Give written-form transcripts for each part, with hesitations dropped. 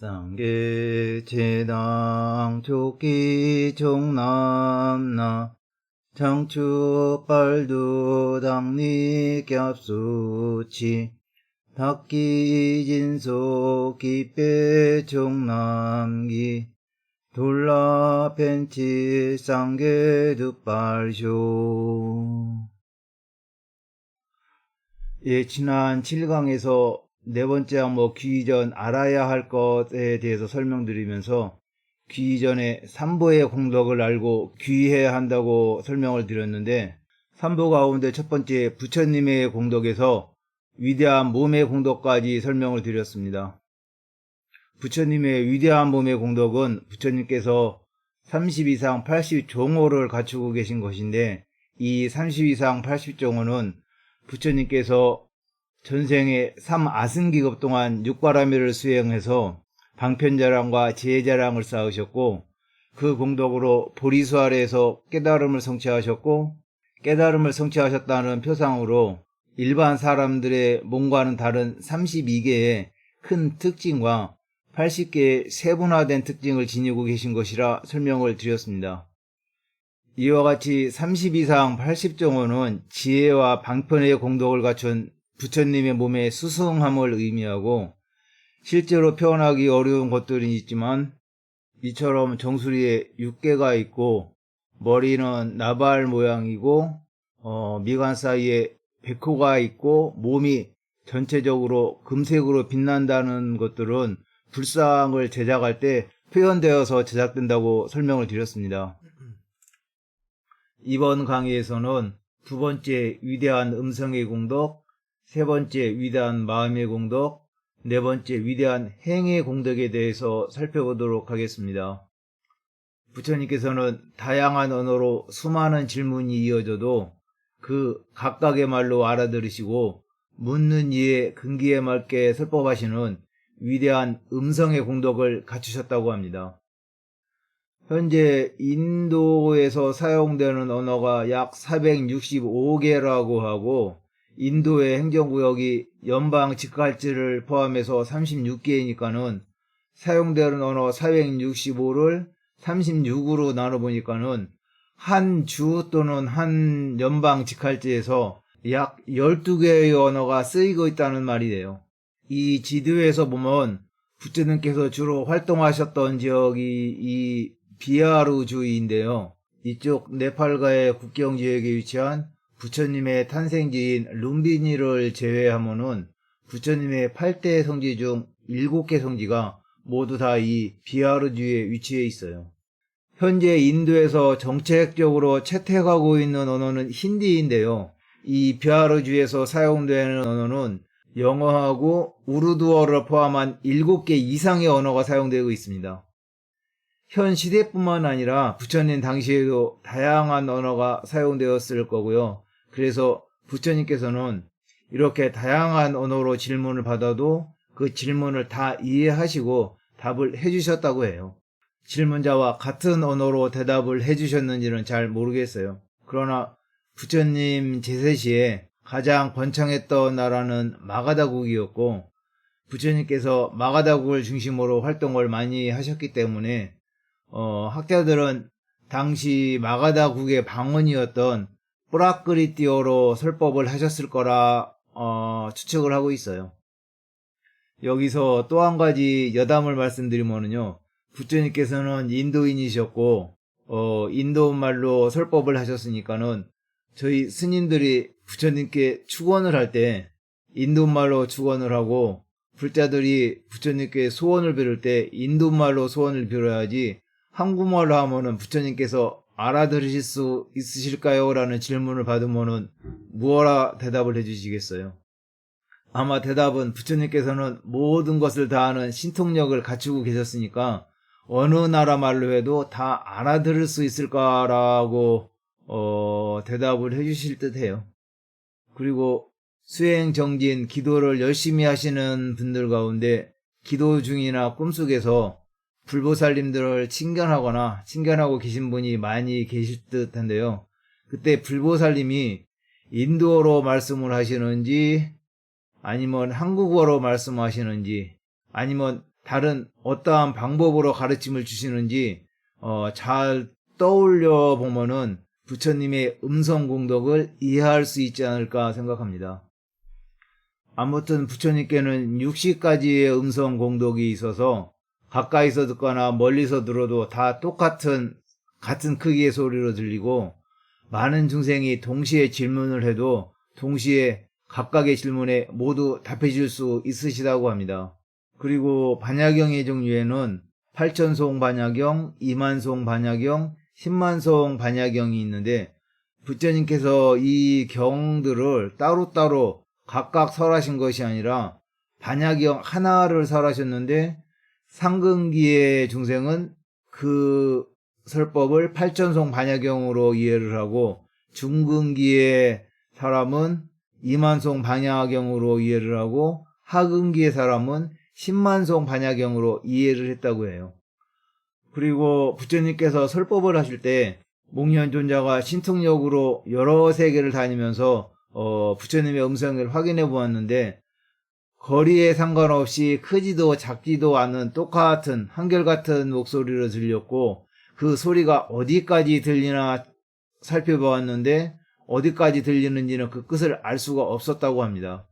쌍계 제당 조기 종남나 장추 빨두 당리 겹수치 닭기 진소 기빼 종남기 돌라 벤치 쌍계 득발쇼. 예, 지난 7강에서 네 번째 항목 귀 이전 알아야 할 것에 대해서 설명드리면서 귀 이전에 삼보의 공덕을 알고 귀해야 한다고 설명을 드렸는데, 삼보 가운데 첫 번째 부처님의 공덕에서 위대한 몸의 공덕까지 설명을 드렸습니다. 부처님의 위대한 몸의 공덕은 부처님께서 30 이상 80종호를 갖추고 계신 것인데, 이 30 이상 80종호는 부처님께서 전생에 3아승기급 동안 육바라밀을 수행해서 방편자랑과 지혜자랑을 쌓으셨고, 그 공덕으로 보리수아래에서 깨달음을 성취하셨고, 깨달음을 성취하셨다는 표상으로 일반 사람들의 몸과는 다른 32개의 큰 특징과 80개의 세분화된 특징을 지니고 계신 것이라 설명을 드렸습니다. 이와 같이 30 이상 80종호는 지혜와 방편의 공덕을 갖춘 부처님의 몸의 수승함을 의미하고, 실제로 표현하기 어려운 것들이 있지만 이처럼 정수리에 6개가 있고 머리는 나발 모양이고 미간 사이에 백호가 있고 몸이 전체적으로 금색으로 빛난다는 것들은 불상을 제작할 때 표현되어서 제작된다고 설명을 드렸습니다. 이번 강의에서는 두 번째 위대한 음성의 공덕, 세 번째 위대한 마음의 공덕, 네 번째 위대한 행의 공덕에 대해서 살펴보도록 하겠습니다. 부처님께서는 다양한 언어로 수많은 질문이 이어져도 그 각각의 말로 알아들으시고 묻는 이의 근기에 맞게 설법하시는 위대한 음성의 공덕을 갖추셨다고 합니다. 현재 인도에서 사용되는 언어가 약 465개라고 하고, 인도의 행정구역이 연방 직할지를 포함해서 36개이니까는 사용되는 언어 465를 36으로 나눠보니까는 한 주 또는 한 연방 직할지에서 약 12개의 언어가 쓰이고 있다는 말이 돼요. 이 지도에서 보면 부처님께서 주로 활동하셨던 지역이 이 비하르 주인데요. 이쪽 네팔과의 국경 지역에 위치한 부처님의 탄생지인 룸비니를 제외하면은 부처님의 8대 성지 중 7개 성지가 모두 다 이 비하르주에 위치해 있어요. 현재 인도에서 정책적으로 채택하고 있는 언어는 힌디인데요. 이 비하르주에서 사용되는 언어는 영어하고 우르두어를 포함한 7개 이상의 언어가 사용되고 있습니다. 현 시대뿐만 아니라 부처님 당시에도 다양한 언어가 사용되었을 거고요. 그래서 부처님께서는 이렇게 다양한 언어로 질문을 받아도 그 질문을 다 이해하시고 답을 해주셨다고 해요. 질문자와 같은 언어로 대답을 해주셨는지는 잘 모르겠어요. 그러나 부처님 제세 시에 가장 번창했던 나라는 마가다국이었고, 부처님께서 마가다국을 중심으로 활동을 많이 하셨기 때문에 학자들은 당시 마가다국의 방언이었던 뿌라크리티어로 설법을 하셨을 거라 추측을 하고 있어요. 여기서 또 한 가지 여담을 말씀드리면요, 부처님께서는 인도인이셨고 인도말로 설법을 하셨으니까는 저희 스님들이 부처님께 축원을 할 때 인도말로 축원을 하고, 불자들이 부처님께 소원을 빌을 때 인도말로 소원을 빌어야지 한국말로 하면은 부처님께서 알아들으실 수 있으실까요? 라는 질문을 받으면은 무엇라 대답을 해주시겠어요? 아마 대답은 부처님께서는 모든 것을 다 아는 신통력을 갖추고 계셨으니까 어느 나라 말로 해도 다 알아들을 수 있을까라고 대답을 해주실 듯해요. 그리고 수행 정진, 기도를 열심히 하시는 분들 가운데 기도 중이나 꿈속에서 불보살님들을 칭견하고 계신 분이 많이 계실 듯한데요. 그때 불보살님이 인도어로 말씀을 하시는지 아니면 한국어로 말씀하시는지 아니면 다른 어떠한 방법으로 가르침을 주시는지 잘 떠올려 보면은 부처님의 음성 공덕을 이해할 수 있지 않을까 생각합니다. 아무튼 부처님께는 60가지의 음성 공덕이 있어서 가까이서 듣거나 멀리서 들어도 다 같은 크기의 소리로 들리고, 많은 중생이 동시에 질문을 해도 동시에 각각의 질문에 모두 답해 줄 수 있으시다고 합니다. 그리고 반야경의 종류에는 8천송 반야경, 2만송 반야경, 10만송 반야경이 있는데, 부처님께서 이 경들을 따로따로 각각 설하신 것이 아니라 반야경 하나를 설하셨는데, 상근기의 중생은 그 설법을 8천송 반야경으로 이해를 하고, 중근기의 사람은 2만송 반야경으로 이해를 하고, 하근기의 사람은 10만송 반야경으로 이해를 했다고 해요. 그리고 부처님께서 설법을 하실 때 목련존자가 신통력으로 여러 세계를 다니면서 부처님의 음성을 확인해 보았는데, 거리에 상관없이 크지도 작지도 않은 똑같은 한결같은 목소리로 들렸고, 그 소리가 어디까지 들리나 살펴보았는데 어디까지 들리는지는 그 끝을 알 수가 없었다고 합니다.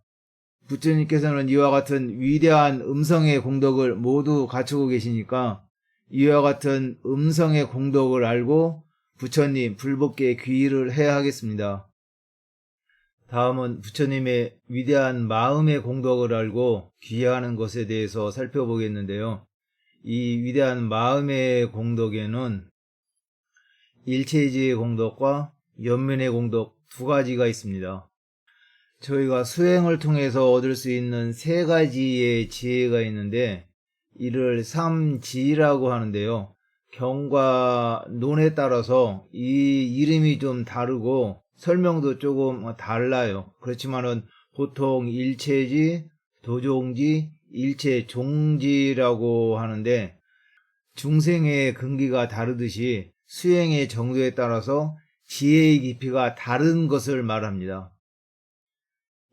부처님께서는 이와 같은 위대한 음성의 공덕을 모두 갖추고 계시니까 이와 같은 음성의 공덕을 알고 부처님 불법계 귀의를 해야 하겠습니다. 다음은 부처님의 위대한 마음의 공덕을 알고 귀의하는 것에 대해서 살펴보겠는데요. 이 위대한 마음의 공덕에는 일체지의 공덕과 연면의 공덕 두 가지가 있습니다. 저희가 수행을 통해서 얻을 수 있는 세 가지의 지혜가 있는데, 이를 삼지라고 하는데요. 경과 논에 따라서 이 이름이 좀 다르고 설명도 조금 달라요. 그렇지만은 보통 일체지, 도종지, 일체종지라고 하는데, 중생의 근기가 다르듯이 수행의 정도에 따라서 지혜의 깊이가 다른 것을 말합니다.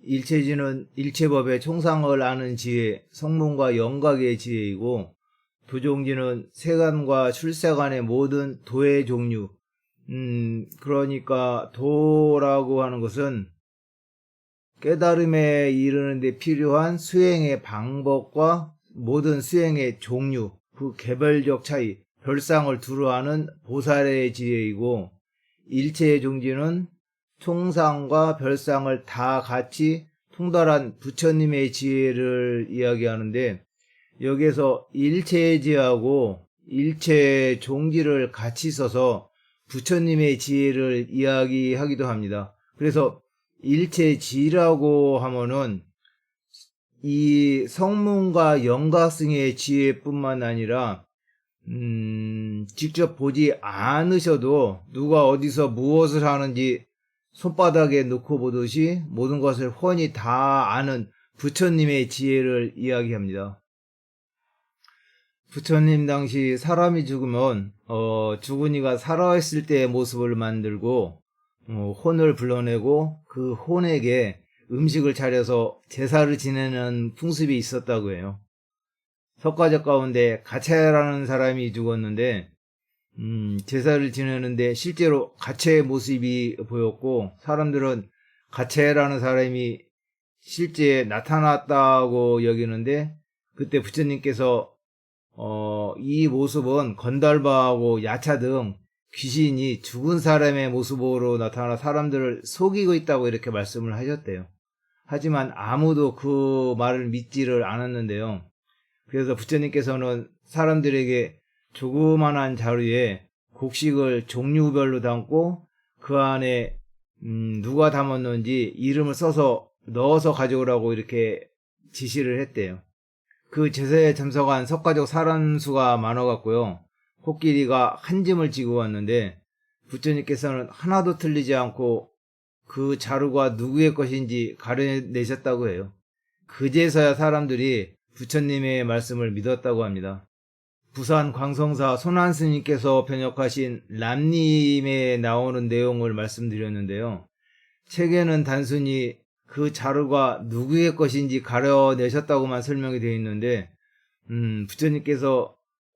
일체지는 일체법의 총상을 아는 지혜, 성문과 영각의 지혜이고, 도종지는 세간과 출세간의 모든 도의 종류, 그러니까 도라고 하는 것은 깨달음에 이르는 데 필요한 수행의 방법과 모든 수행의 종류, 그 개별적 차이, 별상을 두루 아는 보살의 지혜이고, 일체의 종지는 총상과 별상을 다 같이 통달한 부처님의 지혜를 이야기하는데, 여기에서 일체지하고 일체종지를 같이 써서 부처님의 지혜를 이야기하기도 합니다. 그래서 일체지라고 하면은 이 성문과 영각승의 지혜뿐만 아니라 직접 보지 않으셔도 누가 어디서 무엇을 하는지 손바닥에 놓고 보듯이 모든 것을 훤히 다 아는 부처님의 지혜를 이야기합니다. 부처님 당시 사람이 죽으면 죽은 이가 살아있을 때의 모습을 만들고 혼을 불러내고 그 혼에게 음식을 차려서 제사를 지내는 풍습이 있었다고 해요. 석가적 가운데 가차라는 사람이 죽었는데 제사를 지내는데 실제로 가차의 모습이 보였고, 사람들은 가차라는 사람이 실제 나타났다고 여기는데, 그때 부처님께서 이 모습은 건달바하고 야차 등 귀신이 죽은 사람의 모습으로 나타나 사람들을 속이고 있다고 이렇게 말씀을 하셨대요. 하지만 아무도 그 말을 믿지를 않았는데요. 그래서 부처님께서는 사람들에게 조그만한 자루에 곡식을 종류별로 담고 그 안에 누가 담았는지 이름을 써서 넣어서 가져오라고 이렇게 지시를 했대요. 그 제사에 참석한 석가족 사람 수가 많아갖고요, 코끼리가 한 짐을 지고 왔는데 부처님께서는 하나도 틀리지 않고 그 자루가 누구의 것인지 가려내셨다고 해요. 그제서야 사람들이 부처님의 말씀을 믿었다고 합니다. 부산 광성사 손한스님께서 번역하신 람님에 나오는 내용을 말씀드렸는데요. 책에는 단순히 그 자루가 누구의 것인지 가려내셨다고만 설명이 되어 있는데, 부처님께서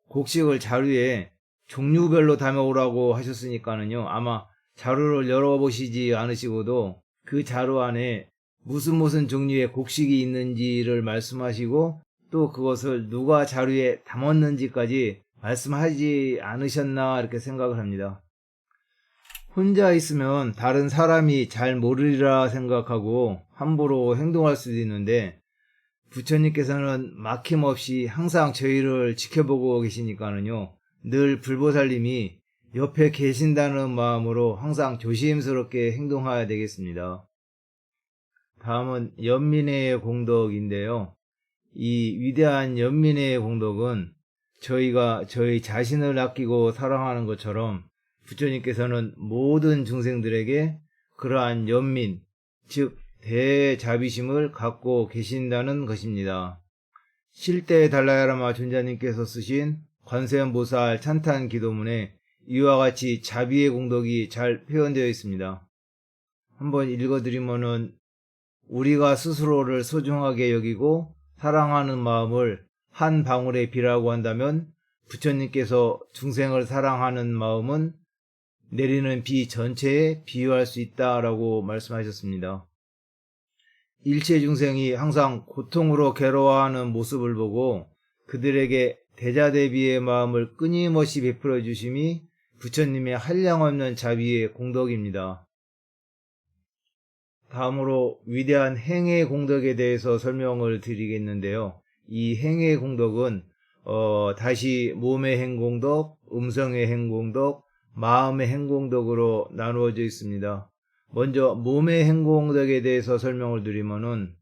곡식을 자루에 종류별로 담아오라고 하셨으니까는요. 아마 자루를 열어보시지 않으시고도 그 자루 안에 무슨 종류의 곡식이 있는지를 말씀하시고 또 그것을 누가 자루에 담았는지까지 말씀하지 않으셨나 이렇게 생각을 합니다. 혼자 있으면 다른 사람이 잘 모르리라 생각하고 함부로 행동할 수도 있는데 부처님께서는 막힘없이 항상 저희를 지켜보고 계시니까는요. 늘 불보살님이 옆에 계신다는 마음으로 항상 조심스럽게 행동해야 되겠습니다. 다음은 연민의 공덕인데요. 이 위대한 연민의 공덕은 저희가 저희 자신을 아끼고 사랑하는 것처럼 부처님께서는 모든 중생들에게 그러한 연민, 즉 대자비심을 갖고 계신다는 것입니다. 실대 달라야라마 존자님께서 쓰신 관세음보살 찬탄 기도문에 이와 같이 자비의 공덕이 잘 표현되어 있습니다. 한번 읽어드리면은 우리가 스스로를 소중하게 여기고 사랑하는 마음을 한 방울의 비라고 한다면 부처님께서 중생을 사랑하는 마음은 내리는 비 전체에 비유할 수 있다라고 말씀하셨습니다. 일체 중생이 항상 고통으로 괴로워하는 모습을 보고 그들에게 대자대비의 마음을 끊임없이 베풀어 주심이 부처님의 한량없는 자비의 공덕입니다. 다음으로 위대한 행의 공덕에 대해서 설명을 드리겠는데요. 이 행의 공덕은 다시 몸의 행공덕, 음성의 행공덕, 마음의 행공덕으로 나누어져 있습니다. 먼저 몸의 행공덕에 대해서 설명을 드리면은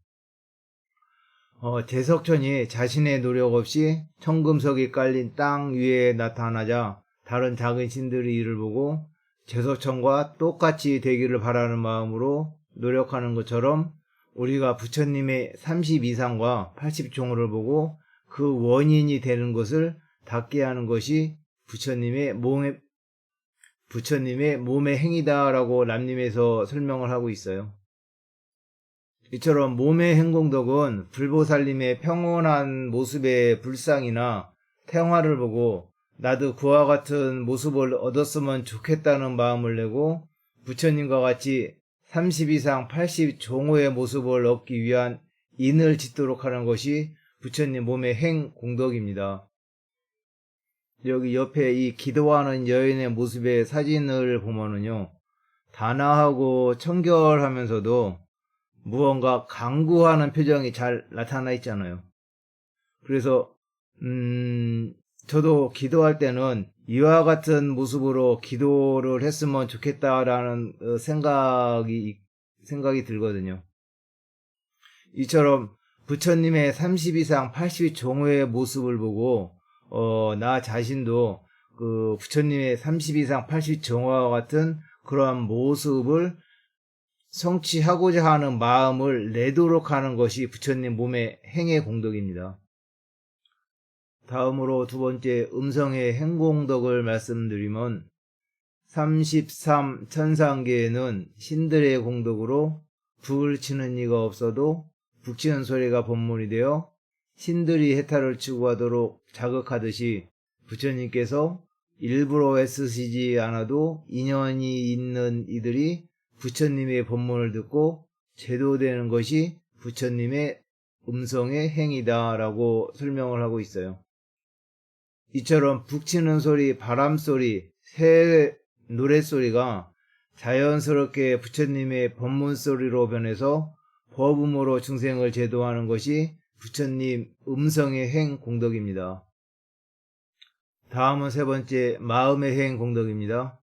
제석천이 자신의 노력 없이 청금석이 깔린 땅 위에 나타나자 다른 작은 신들이 이를 보고 제석천과 똑같이 되기를 바라는 마음으로 노력하는 것처럼 우리가 부처님의 32상과 80종호를 보고 그 원인이 되는 것을 닿게 하는 것이 부처님의 몸의 행위다라고 남림에서 설명을 하고 있어요. 이처럼 몸의 행공덕은 불보살님의 평온한 모습의 불상이나 태화를 보고 나도 그와 같은 모습을 얻었으면 좋겠다는 마음을 내고 부처님과 같이 32상 80종호의 모습을 얻기 위한 인을 짓도록 하는 것이 부처님 몸의 행공덕입니다. 여기 옆에 이 기도하는 여인의 모습의 사진을 보면은요, 단아하고 청결하면서도 무언가 강구하는 표정이 잘 나타나 있잖아요. 그래서 저도 기도할 때는 이와 같은 모습으로 기도를 했으면 좋겠다라는 생각이 들거든요. 이처럼 부처님의 32상 80종호의 모습을 보고 나 자신도 그 부처님의 32상 80종호와 같은 그러한 모습을 성취하고자 하는 마음을 내도록 하는 것이 부처님 몸의 행의 공덕입니다. 다음으로 두 번째 음성의 행공덕을 말씀드리면 33 천상계에는 신들의 공덕으로 북을 치는 이가 없어도 북치는 소리가 법문이 되어 신들이 해탈을 추구하도록 자극하듯이 부처님께서 일부러 애쓰시지 않아도 인연이 있는 이들이 부처님의 법문을 듣고 제도되는 것이 부처님의 음성의 행위다라고 설명을 하고 있어요. 이처럼 북치는 소리, 바람소리, 새 노랫소리가 자연스럽게 부처님의 법문소리로 변해서 법음으로 중생을 제도하는 것이 부처님 음성의 행 공덕입니다. 다음은 세 번째 마음의 행 공덕입니다.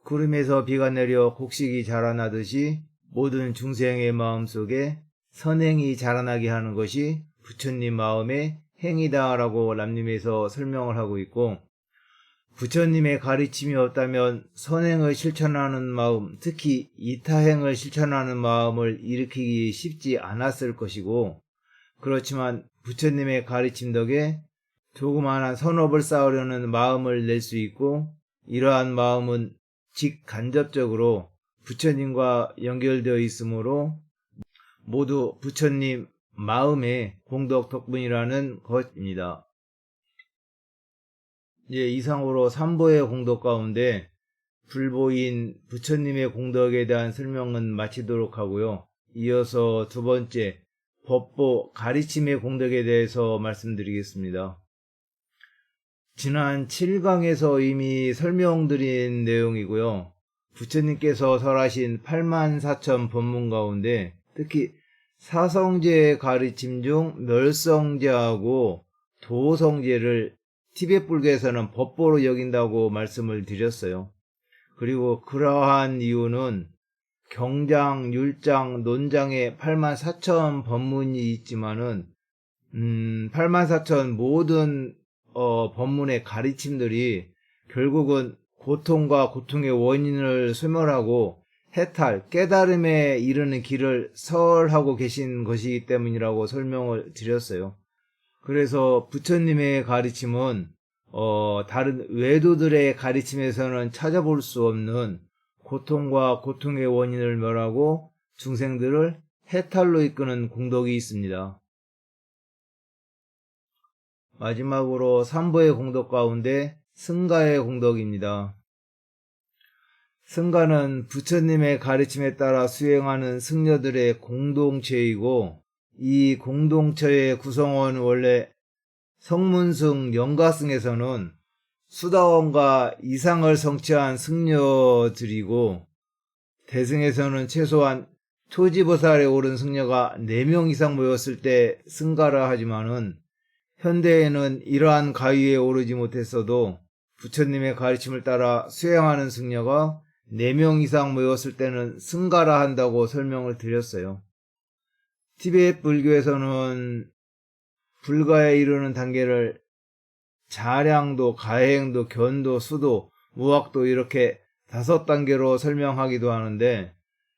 구름에서 비가 내려 곡식이 자라나듯이 모든 중생의 마음속에 선행이 자라나게 하는 것이 부처님 마음의 행이다라고 남림에서 설명을 하고 있고, 부처님의 가르침이 없다면 선행을 실천하는 마음, 특히 이타행을 실천하는 마음을 일으키기 쉽지 않았을 것이고, 그렇지만 부처님의 가르침 덕에 조그마한 선업을 쌓으려는 마음을 낼 수 있고, 이러한 마음은 직간접적으로 부처님과 연결되어 있으므로 모두 부처님 마음의 공덕 덕분이라는 것입니다. 이상으로 삼보의 공덕 가운데 불보인 부처님의 공덕에 대한 설명은 마치도록 하고요. 이어서 두 번째 법보 가르침의 공덕에 대해서 말씀드리겠습니다. 지난 7강에서 이미 설명드린 내용이고요. 부처님께서 설하신 84,000 법문 가운데 특히 사성제 가르침 중 멸성제하고 도성제를 티베트 불교에서는 법보로 여긴다고 말씀을 드렸어요. 그리고 그러한 이유는 경장, 율장, 논장에 84,000 법문이 있지만은 84,000 모든 법문의 가르침들이 결국은 고통과 고통의 원인을 소멸하고 해탈, 깨달음에 이르는 길을 설하고 계신 것이기 때문이라고 설명을 드렸어요. 그래서 부처님의 가르침은 다른 외도들의 가르침에서는 찾아볼 수 없는 고통과 고통의 원인을 멸하고 중생들을 해탈로 이끄는 공덕이 있습니다. 마지막으로 삼보의 공덕 가운데 승가의 공덕입니다. 승가는 부처님의 가르침에 따라 수행하는 승려들의 공동체이고 이 공동체의 구성원 원래 성문승, 영가승에서는 수다원과 이상을 성취한 승려들이고 대승에서는 최소한 초지보살에 오른 승려가 4명 이상 모였을 때 승가라 하지만은 현대에는 이러한 가위에 오르지 못했어도 부처님의 가르침을 따라 수행하는 승려가 4명 이상 모였을 때는 승가라 한다고 설명을 드렸어요. 티베트 불교에서는 불가에 이르는 단계를 자량도, 가행도, 견도, 수도, 무학도 이렇게 5단계로 설명하기도 하는데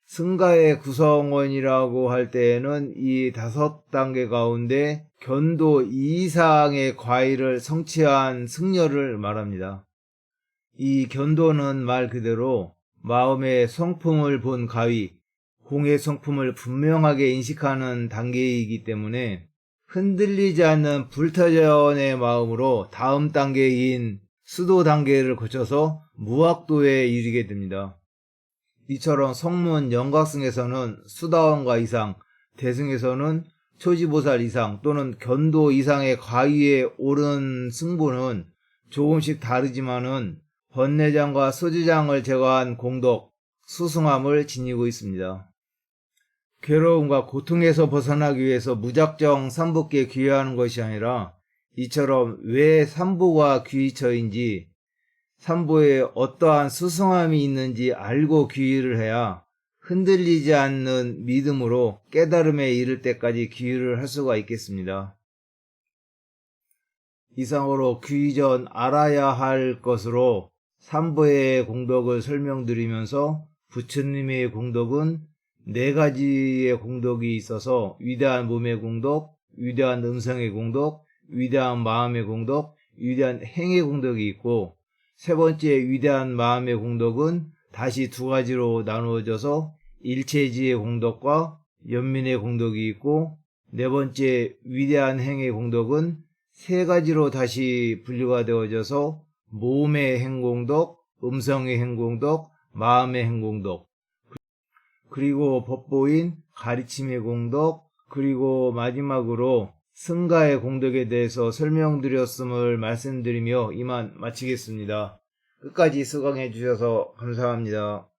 승가의 구성원이라고 할 때에는 이 5단계 가운데 견도 이상의 과의를 성취한 승려를 말합니다. 이 견도는 말 그대로 마음의 성품을 본 가위, 공의 성품을 분명하게 인식하는 단계이기 때문에 흔들리지 않는 불타전의 마음으로 다음 단계인 수도 단계를 거쳐서 무학도에 이르게 됩니다. 이처럼 성문 영각승에서는 수다원과 이상, 대승에서는 초지보살 이상 또는 견도 이상의 과위에 오른 승부는 조금씩 다르지만은 번뇌장과 소지장을 제거한 공덕, 수승함을 지니고 있습니다. 괴로움과 고통에서 벗어나기 위해서 무작정 삼보께 귀의하는 것이 아니라 이처럼 왜 삼보가 귀의처인지 삼보에 어떠한 수승함이 있는지 알고 귀의를 해야 흔들리지 않는 믿음으로 깨달음에 이를 때까지 귀의를 할 수가 있겠습니다. 이상으로 귀의 전 알아야 할 것으로 삼보의 공덕을 설명드리면서 부처님의 공덕은 4가지의 공덕이 있어서 위대한 몸의 공덕, 위대한 음성의 공덕, 위대한 마음의 공덕, 위대한 행의 공덕이 있고 세 번째 위대한 마음의 공덕은 다시 2가지로 나누어져서 일체지의 공덕과 연민의 공덕이 있고 네 번째 위대한 행의 공덕은 3가지로 다시 분류가 되어져서 몸의 행공덕, 음성의 행공덕, 마음의 행공덕, 그리고 법보인 가르침의 공덕, 그리고 마지막으로 승가의 공덕에 대해서 설명드렸음을 말씀드리며 이만 마치겠습니다. 끝까지 수강해 주셔서 감사합니다.